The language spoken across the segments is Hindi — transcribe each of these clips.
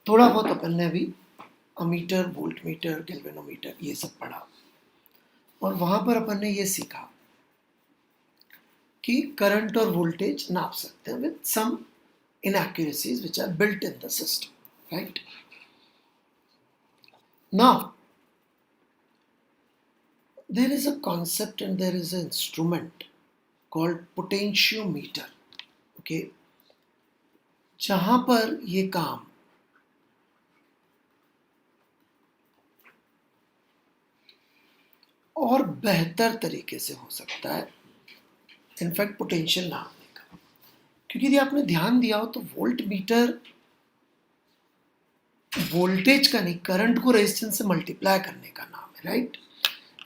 थोड़ा बहुत अपन ने अभी अमीटर, वोल्ट मीटर, गैल्वेनोमीटर ये सब पढ़ा, और वहां पर अपन ने ये सीखा कि करंट और वोल्टेज नाप सकते हैं with some inaccuracies which are built in the system, right? Now, there is a concept and there is an instrument called potentiometer, okay? जहां पर ये काम और बेहतर तरीके से हो सकता है, इनफैक्ट पोटेंशियल नापने का, क्योंकि यदि आपने ध्यान दिया हो तो वोल्ट मीटर वोल्टेज का नहीं, करंट को रेजिस्टेंस से मल्टीप्लाई करने का नाम है, राइट?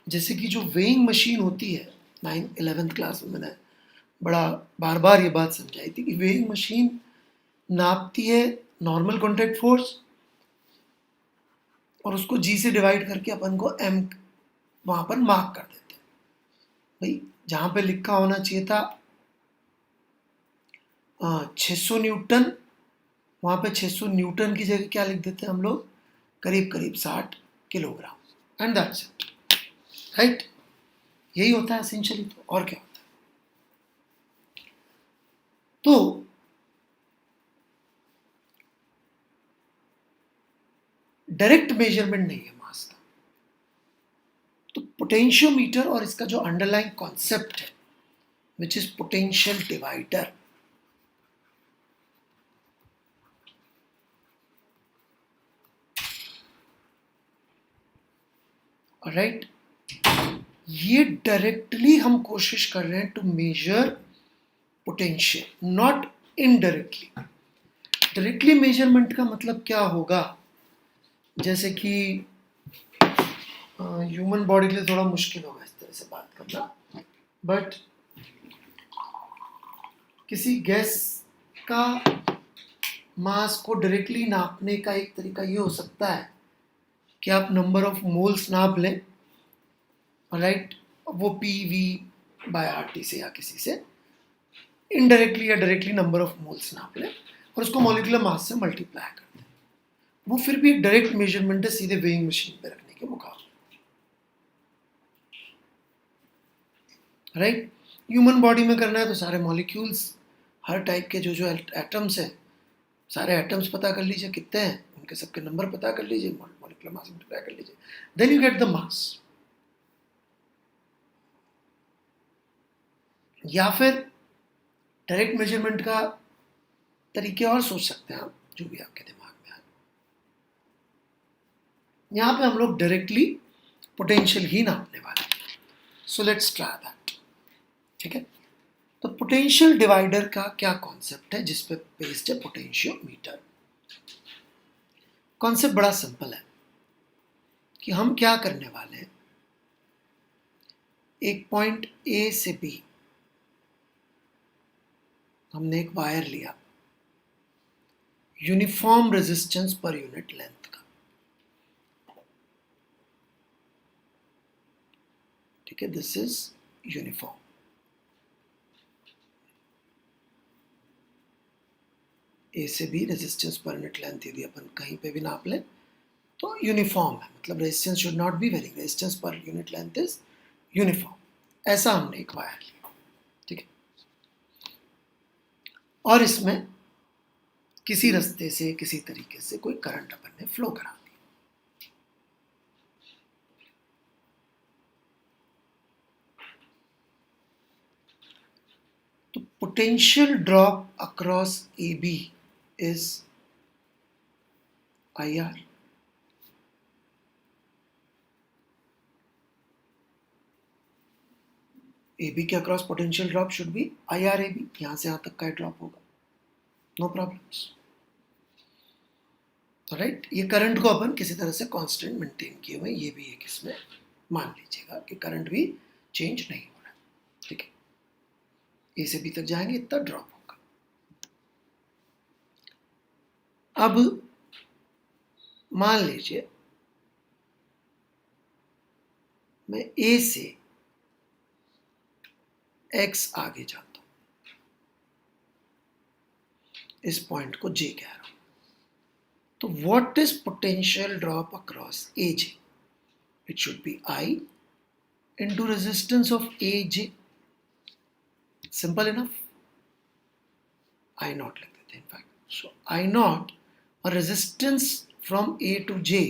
जैसे कि जो वेइंग मशीन होती है, 9th-11th क्लास में मैंने बड़ा बार बार ये बात समझाई थी कि वेइंग मशीन नापती है नॉर्मल कॉन्टैक्ट फोर्स और उसको जी से डिवाइड करके अपन को एम वहां पर मार्क कर देते हैं। भाई जहां पे लिखा होना चाहिए था 600 न्यूटन, वहां पे 600 न्यूटन की जगह क्या लिख देते हैं हम लोग, करीब करीब 60 kilogram, and that's it, right? यही होता है एसेंशियली, तो और क्या होता है? तो डायरेक्ट मेजरमेंट नहीं है मास का, तो पोटेंशियोमीटर और इसका जो अंडरलाइन कॉन्सेप्ट है which is potential divider, right? ये डायरेक्टली हम कोशिश कर रहे हैं to measure potential, not indirectly. Directly measurement का मतलब क्या होगा, जैसे कि ह्यूमन बॉडी के लिए थोड़ा मुश्किल होगा इस तरह से बात करना, बट किसी गैस का मास को डायरेक्टली नापने का एक तरीका ये हो सकता है कि आप नंबर ऑफ मोल्स नाप लें, राइट? वो PV/RT से या किसी से इनडायरेक्टली या डायरेक्टली नंबर ऑफ मोल्स नाप लें और उसको मॉलिक्यूलर मास से मल्टीप्लाई कर दें। वो फिर भी एक डायरेक्ट मेजरमेंट है सीधे वेइंग मशीन पे रखने के मुकाबले, राइट? ह्यूमन बॉडी में करना है तो सारे मॉलिक्यूल्स, हर टाइप के जो जो एटम्स हैं, सारे एटम्स पता कर लीजिए कितने हैं, उनके सबके नंबर पता कर लीजिए, मॉलिक्यूलर मास मल्टीप्लाई कर लीजिए, then you get the mass. या फिर डायरेक्ट मेजरमेंट का तरीके और सोच सकते हैं आप, जो भी आपके दिमाग में आए। यहां पे हम लोग डायरेक्टली पोटेंशियल ही नापने वाले हैं, सो लेट्स ट्राई दैट, ठीक है? तो पोटेंशियल डिवाइडर का क्या कॉन्सेप्ट है जिसपे बेस्ड है पोटेंशियोमीटर? कॉन्सेप्ट बड़ा सिंपल है कि हम क्या करने वाले हैं, एक पॉइंट ए से बी हमने एक वायर लिया, यूनिफॉर्म रेजिस्टेंस पर यूनिट लेंथ का, ठीक है? This is uniform. ए से बी रेजिस्टेंस पर यूनिट लेंथ यदि अपन कहीं पे भी नाप लें तो यूनिफॉर्म है, मतलब resistance should not be very, resistance पर यूनिट लेंथ इज यूनिफॉर्म। ऐसा हमने एक वायर लिया, ठीक है? और इसमें किसी रास्ते से, किसी तरीके से कोई करंट अपन ने फ्लो करा दिया। तो potential drop across A B is IR, AB के across potential drop should be IR/AB, यहां से यहां तक का ड्रॉप होगा, नो प्रॉब्लम्स, राइट? ये करंट को अपन किसी तरह से कांस्टेंट मेंटेन किए हुए, ये भी एक इसमें मान लीजिएगा कि करंट भी चेंज नहीं हो रहा है, ठीक है? ए से बी तक जाएंगे इतना ड्रॉप होगा। अब मान लीजिए मैं ए से x आगे जाता हूं, इस पॉइंट को J कह रहा हूं। तो what is potential drop across AJ? It should be I into resistance of AJ. Simple enough. I naught like that in fact. So I naught or resistance from A to J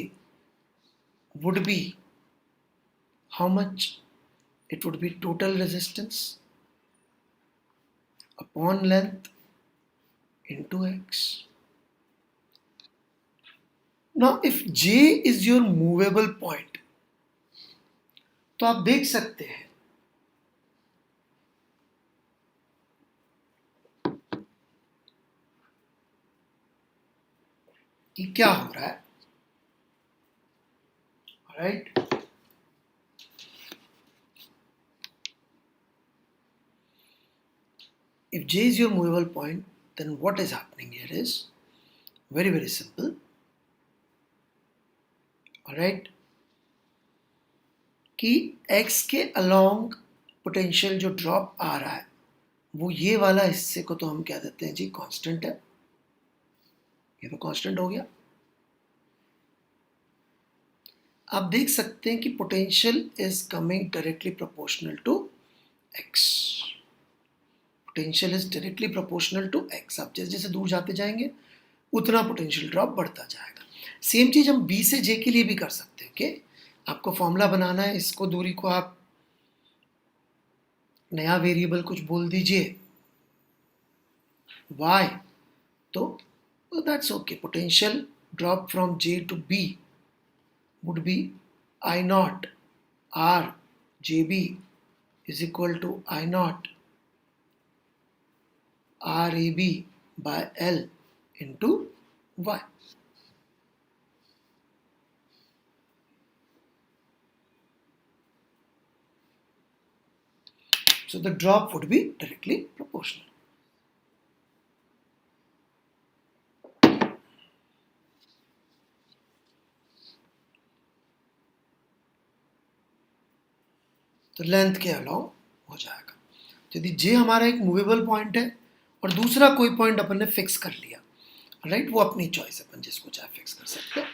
would be how much? It would be total resistance upon length into X. Now if J is your movable point, तो आप देख सकते हैं कि क्या हो रहा है, right? If J is your movable point, then what is happening here is very, very simple. Alright? कि X के along पोटेंशियल जो ड्रॉप आ रहा है वो ये वाला हिस्से को तो हम कह देते हैं जी कांस्टेंट है, ये तो कांस्टेंट हो गया। आप देख सकते हैं कि potential is coming directly proportional to X। Potential is directly proportional to X। आप जैसे जैसे दूर जाते जाएंगे उतना पोटेंशियल ड्रॉप बढ़ता जाएगा। सेम चीज हम B से J के लिए भी कर सकते हैं। ओके, आपको फॉर्मूला बनाना है, इसको दूरी को आप नया वेरिएबल कुछ बोल दीजिए y, तो that's okay. Potential drop from J to B would be I naught R JB is equal to I naught RAB by L into Y. So the drop would be directly proportional. तो लेंथ के अलाउ हो जाएगा। यदि J हमारा एक मूवेबल पॉइंट है और दूसरा कोई पॉइंट अपन ने फिक्स कर लिया, राइट, वो अपनी चॉइस, अपन जिसको चाहे फिक्स कर सकते हैं।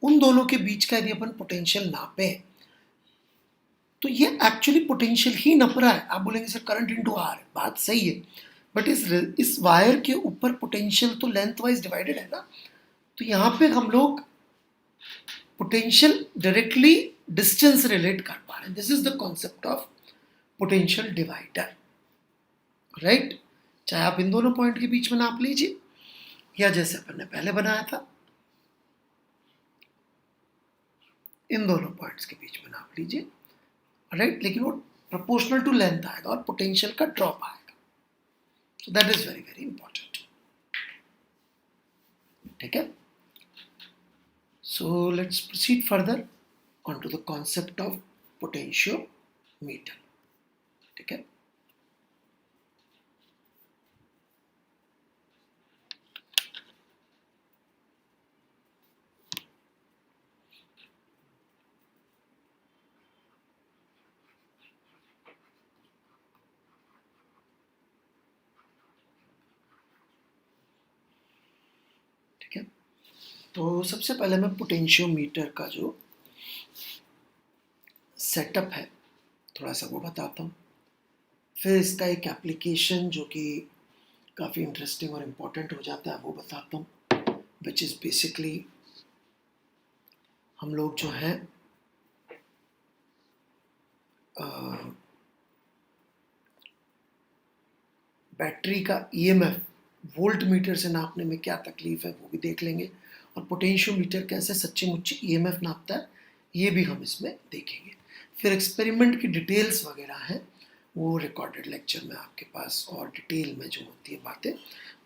उन दोनों के बीच का यदि अपन पोटेंशियल नापे तो ये एक्चुअली पोटेंशियल ही नप रहा है। आप बोलेंगे सर करंट इनटू आर, बात सही है, बट इस वायर के ऊपर पोटेंशियल तो लेंथ वाइज डिवाइडेड है ना। तो यहाँ पे हम लोग पोटेंशियल डायरेक्टली डिस्टेंस रिलेट कर पा रहे हैं। This is the concept of potential divider, right. चाहे आप इन दोनों पॉइंट के बीच में नाप लीजिए या जैसे अपन ने पहले बनाया था इन दोनों पॉइंट्स के बीच में नाप लीजिए, राइट, लेकिन वो प्रोपोर्शनल टू लेंथ आएगा और पोटेंशियल का ड्रॉप आएगा। So that is very very important, ठीक है। So let's proceed further on to the concept of potentiometer, ठीक है। तो सबसे पहले मैं पोटेंशियोमीटर का जो सेटअप है थोड़ा सा वो बताता हूँ, फिर इसका एक एप्लीकेशन जो कि काफ़ी इंटरेस्टिंग और इम्पोर्टेंट हो जाता है वो बताता हूँ, विच इज़ बेसिकली हम लोग जो है बैटरी का EMF वोल्ट मीटर से नापने में क्या तकलीफ है वो भी देख लेंगे, और पोटेंशियोमीटर कैसे सच्ची मुच्ची EMF नापता है ये भी हम इसमें देखेंगे। फिर एक्सपेरिमेंट की डिटेल्स वगैरह हैं वो रिकॉर्डेड लेक्चर में आपके पास और डिटेल में जो होती है बातें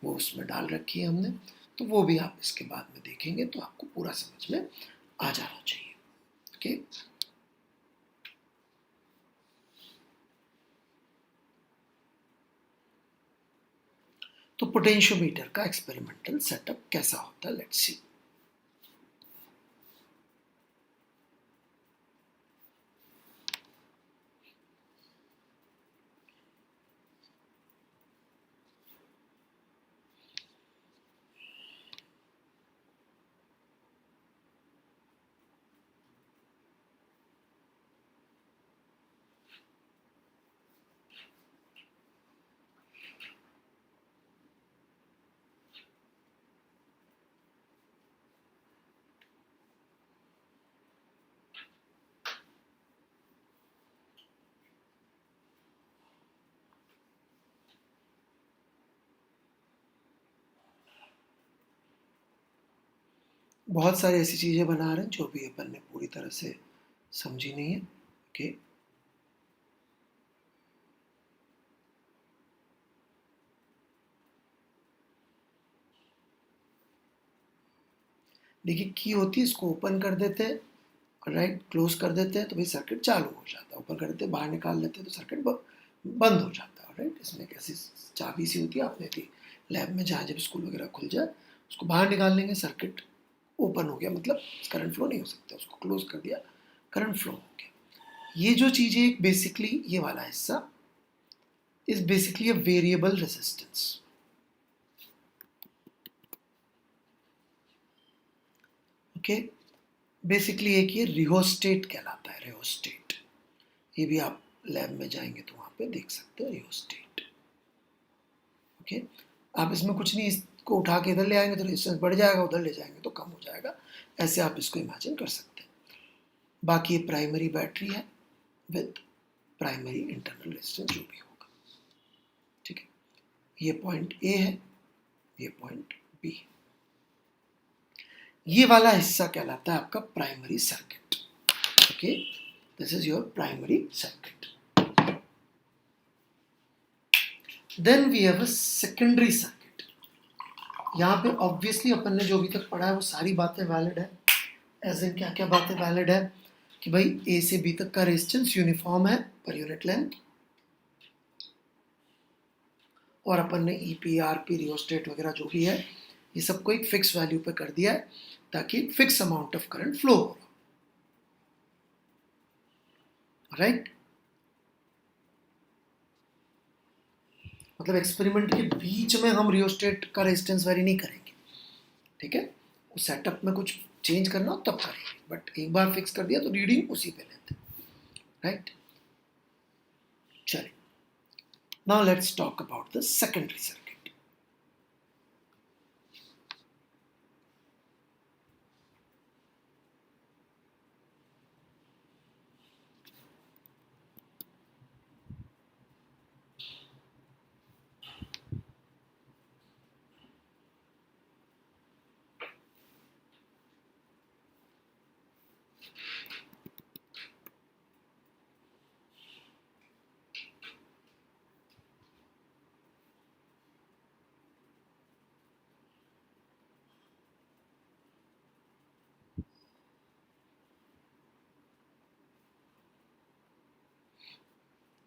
वो उसमें डाल रखी है हमने, तो वो भी आप इसके बाद में देखेंगे तो आपको पूरा समझ में आ जाना चाहिए, ओके। तो पोटेंशियोमीटर का एक्सपेरिमेंटल सेटअप कैसा होता है, लेट्स सी। बहुत सारी ऐसी चीज़ें बना रहे हैं जो भी अपन ने पूरी तरह से समझी नहीं है। ओके, देखिए की होती है, इसको ओपन कर देते हैं, राइट, क्लोज कर देते हैं तो भाई सर्किट चालू हो जाता है, ओपन कर देते हैं, बाहर निकाल लेते हैं तो सर्किट बंद हो जाता है, राइट। इसमें एक ऐसी चाबी सी होती है, आपने थी लैब में, जहाँ जब स्कूल वगैरह खुल जाए उसको बाहर निकाल लेंगे, सर्किट ओपन हो गया, मतलब करंट फ्लो नहीं हो सकता, उसको क्लोज कर दिया, करंट फ्लो हो गया। ये जो चीज़ें बेसिकली, ये वाला हिस्सा is basically a variable resistance. Okay, basically एक ये रिहोस्टेट कहलाता है, रिहोस्टेट। ये भी आप लैब में जाएंगे तो वहाँ पे देख सकते हैं, रिहोस्टेट। ओके, आप इसमें कुछ नहीं, इसको उठा के इधर ले आएंगे तो रेजिस्टेंस बढ़ जाएगा, उधर ले जाएंगे तो कम हो जाएगा, ऐसे आप इसको इमेजिन कर सकते हैं। बाकी ये प्राइमरी बैटरी है विद प्राइमरी इंटरनल रेजिस्टेंस जो भी होगा, ठीक है। ये पॉइंट ए है, ये पॉइंट बी है। ये वाला हिस्सा कहलाता है आपका primary circuit. Okay, this is your primary circuit. Then we have a secondary circuit. यहाँ पे ऑब्वियसली अपन ने जो अभी तक पढ़ा है वो सारी बातें वैलिड है। एज इन क्या क्या बातें वैलिड है कि भाई ए से बी तक का रेजिस्टेंस यूनिफॉर्म है पर यूनिट लेंथ, और अपन ने ईपी, आरपी, रियोस्टेट वगैरह जो भी है ये सबको एक फिक्स वैल्यू पे कर दिया है ताकि fix amount of current flow हो, राइट। मतलब एक्सपेरिमेंट के बीच में हम रियोस्टेट का रेजिस्टेंस वेरी नहीं करेंगे, ठीक है। उस सेटअप में कुछ चेंज करना हो तब करेंगे, बट एक बार फिक्स कर दिया तो रीडिंग उसी पे लेते हैं, राइट। चलिए, now let's talk about the secondary circuit.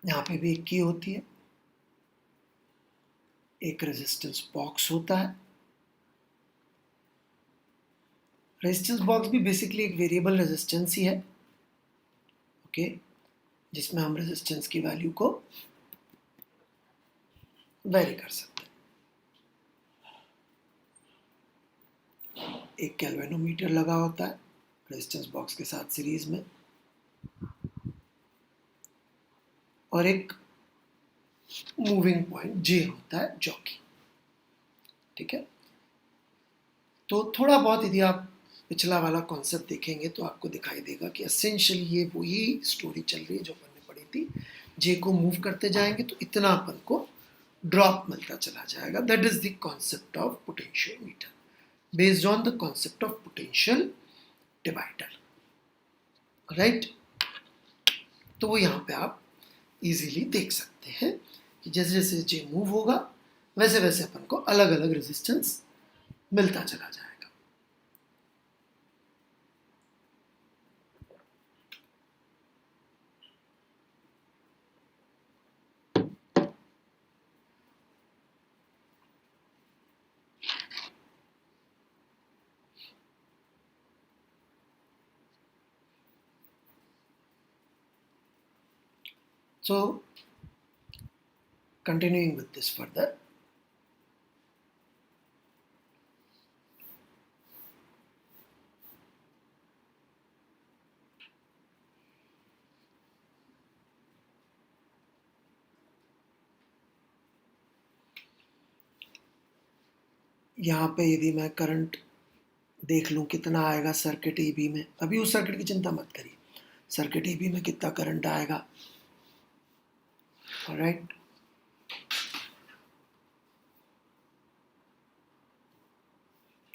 यहाँ पे भी एक की होती है, एक रेजिस्टेंस बॉक्स होता है। रेजिस्टेंस बॉक्स भी बेसिकली एक वेरिएबल रेजिस्टेंस ही है, ओके, जिसमें हम रेजिस्टेंस की वैल्यू को वेरी कर सकते हैं। एक गैल्वेनोमीटर लगा होता है रेजिस्टेंस बॉक्स के साथ सीरीज में, और एक मूविंग पॉइंट जे होता है जॉकी, ठीक है। तो थोड़ा बहुत यदि आप पिछला वाला कॉन्सेप्ट देखेंगे तो आपको दिखाई देगा कि एसेंशियली ये वही स्टोरी चल रही है जो अपन ने पढ़ी थी। जे को मूव करते जाएंगे तो इतना अपन को ड्रॉप मिलता चला जाएगा। That is the concept of potentiometer based on the concept of potential divider, right. तो वो यहाँ पे आप इजीली देख सकते हैं कि जैसे जैसे जे मूव होगा वैसे वैसे अपन को अलग अलग रेजिस्टेंस मिलता चला जाएगा। So, continuing with this further, यहाँ पे यदि मैं करंट देख लूँ कितना आएगा सर्किट ईबी में, अभी उस सर्किट की चिंता मत करिए, सर्किट ईबी में कितना करंट आएगा, राइट।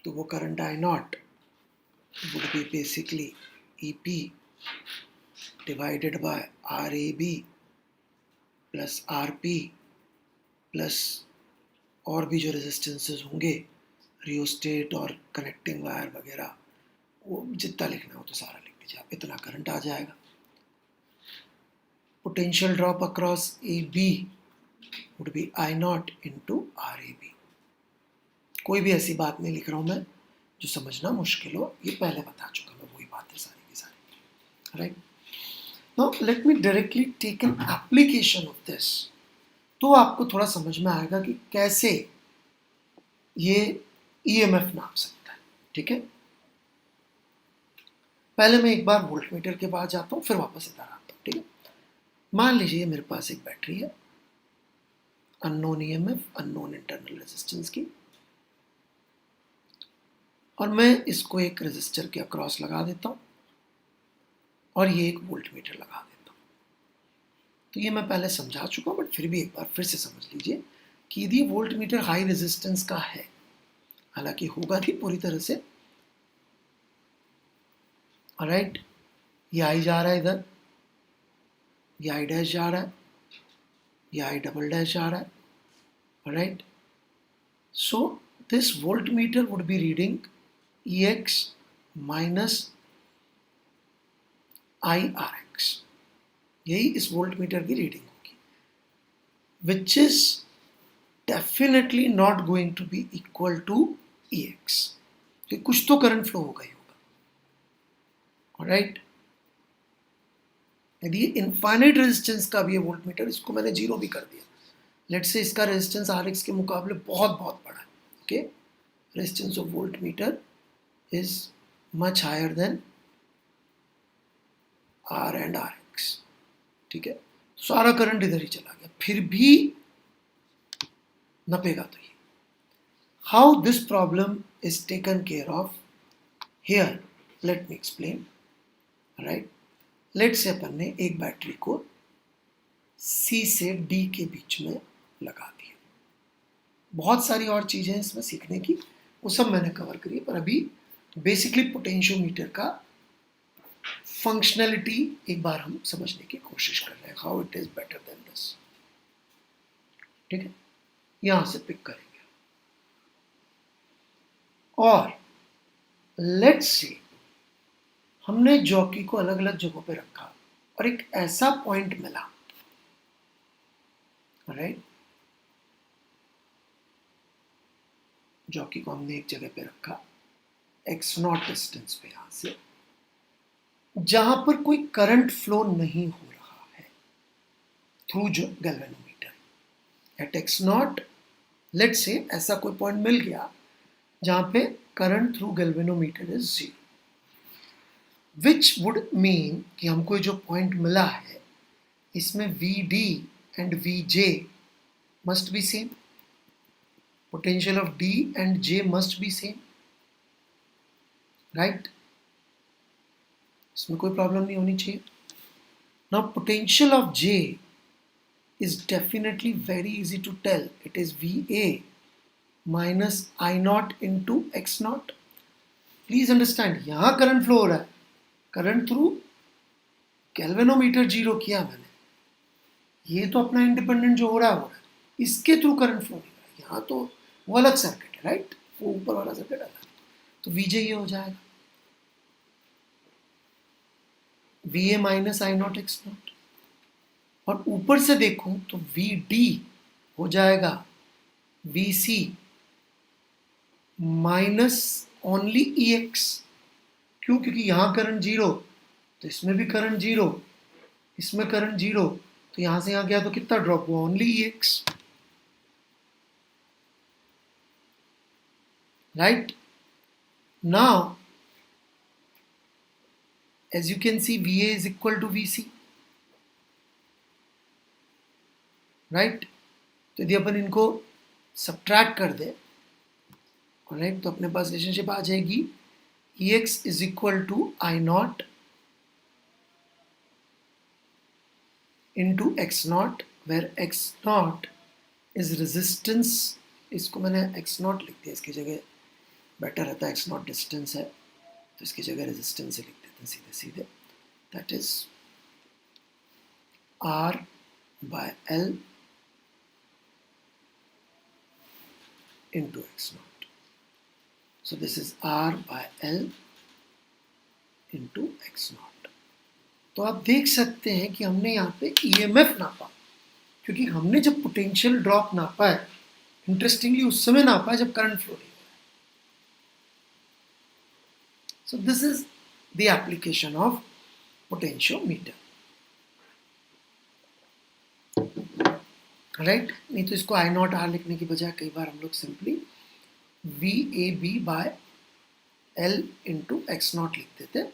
तो वो current I not would be basically EP divided by RAB plus RP plus और भी जो रेजिस्टेंसेस होंगे रियोस्टेट और कनेक्टिंग वायर वगैरह, वो जितना लिखना हो तो सारा लिख दीजिए आप, इतना करंट आ जाएगा. Potential drop across A B would be I naught into R A B. कोई भी ऐसी बात नहीं लिख रहा हूँ मैं जो समझना मुश्किल हो, ये पहले बता चुका मैं वही बातें सारी की सारी. Right, now let me directly take an application of this, तो आपको थोड़ा समझ में आएगा कि कैसे ये ईएमएफ नाप सकता है. ठीक है, पहले मैं एक बार वोल्ट मीटर के पास जाता हूँ, फिर वापस इधर आता हूँ. ठीक है, मान लीजिए मेरे पास एक बैटरी है, unknown EMF, unknown internal resistance की, और मैं इसको एक रेजिस्टर के अक्रॉस लगा देता हूँ और ये एक वोल्ट मीटर लगा देता हूँ. तो ये मैं पहले समझा चुका हूँ, बट फिर भी एक बार फिर से समझ लीजिए कि यदि वोल्ट मीटर हाई रेजिस्टेंस का है, हालांकि होगा नहीं पूरी तरह से. राइट, ये आई जा रहा है इधर, ये आई डैश जा रहा है, ये आई डबल डैश जा रहा है. Right, so this volt meter would be reading EX minus IRX. यही इस वोल्ट मीटर की रीडिंग होगी, which is definitely not going to be equal to EX. तो कुछ तो करंट फ्लो होगा ही होगा. राइट, यदि इनफाइनाइट रेजिस्टेंस का भी है वोल्ट मीटर, इसको मैंने जीरो भी कर दिया, लेट से इसका रेजिस्टेंस RX के मुकाबले बहुत बहुत बड़ा है. Okay, resistance of volt meter is much higher than R and RX. ठीक है, सारा करंट इधर ही चला गया, फिर भी नपेगा तो ये. How this problem is taken care of here, let me explain. Right, let say अपन ने एक बैटरी को C से D के बीच में लगा दिया. बहुत सारी और चीजें हैं इसमें सीखने की, वो सब मैंने कवर करी, पर अभी बेसिकली पोटेंशियोमीटर का फंक्शनैलिटी एक बार हम समझने की कोशिश कर रहे हैं, how it is better than this. ठीक है, यहां से पिक करेंगे और लेट्स से हमने जॉकी को अलग अलग जगहों पे रखा और एक ऐसा पॉइंट मिला. राइट, जॉकी को हमने एक जगह पे रखा x0 डिस्टेंस पे, यहां से जहां पर कोई करंट फ्लो नहीं हो रहा है through galvanometer. Eight x0 late से ऐसा कोई पॉइंट मिल गया जहां पे current through galvanometer is 0, which would mean कि हमको जो पॉइंट मिला है इसमें VD and VJ must be same, potential of D and J must be same. Right, इसमें कोई प्रॉब्लम नहीं होनी चाहिए. Now potential of J is definitely very easy to tell. It is VA minus I0 into X0. Please understand, यहां करंट फ्लो हो रहा है, करंट थ्रू गैल्वेनोमीटर जीरो किया मैंने, ये तो अपना इंडिपेंडेंट जो हो रहा है, इसके थ्रू करंट फ्लो नहीं हो रहा है. यहाँ तो वो अलग सर्किट है. राइट, वो ऊपर वाला सर्किट अलग, तो VJ ये हो जाएगा VA माइनस I0 X0, और ऊपर से देखूं तो VD हो जाएगा VC माइनस ओनली EX. क्यों? क्योंकि यहां करंट जीरो, तो इसमें भी करंट जीरो, इसमें करंट जीरो, तो यहां से यहां गया तो कितना ड्रॉप हुआ? Only EX. Right, now as you can see VA is equal to VC. Right, तो यदि अपन इनको सब्ट्रैक्ट कर दे, राइट, तो अपने पास रिलेशनशिप आ जाएगी EX is equal to I0 into X0, where X0 is resistance. इसको मैंने X0 लिख दिया, इसकी जगह बेटर रहता है X0 डिस्टेंस है, तो इसकी जगह रेजिस्टेंस से लिख देते हैं सीधे सीधे, that is R/L into X naught. So this is R/L into X naught. तो आप देख सकते हैं कि हमने यहाँ पे EMF नापा, क्योंकि हमने जब पोटेंशियल ड्रॉप नापा है, इंटरेस्टिंगली उस समय नापा है जब करंट फ्लो नहीं हो रहा है. So this is the application of potentiometer. Right, नहीं तो इसको I नॉट R लिखने की बजाय कई बार हम लोग simply VAB/L into X not लिख देते हैं,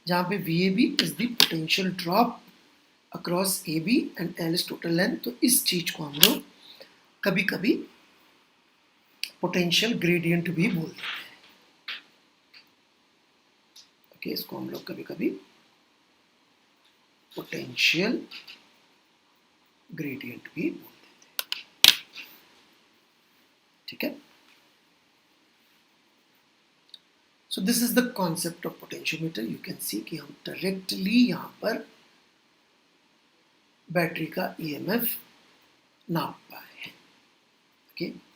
जहाँ पे VAB is the potential drop across AB and L is total length. तो इस चीज को हम लोग कभी कभी पोटेंशियल ग्रेडियंट भी बोल देते हैं. ओके, इसको हम लोग कभी कभी पोटेंशियल ग्रेडियंट भी बोल देते हैं. ठीक है. So this is the concept of potentiometer. You can see कि हम डायरेक्टली यहां पर बैटरी का EMF नाप पाए हैं. ओके.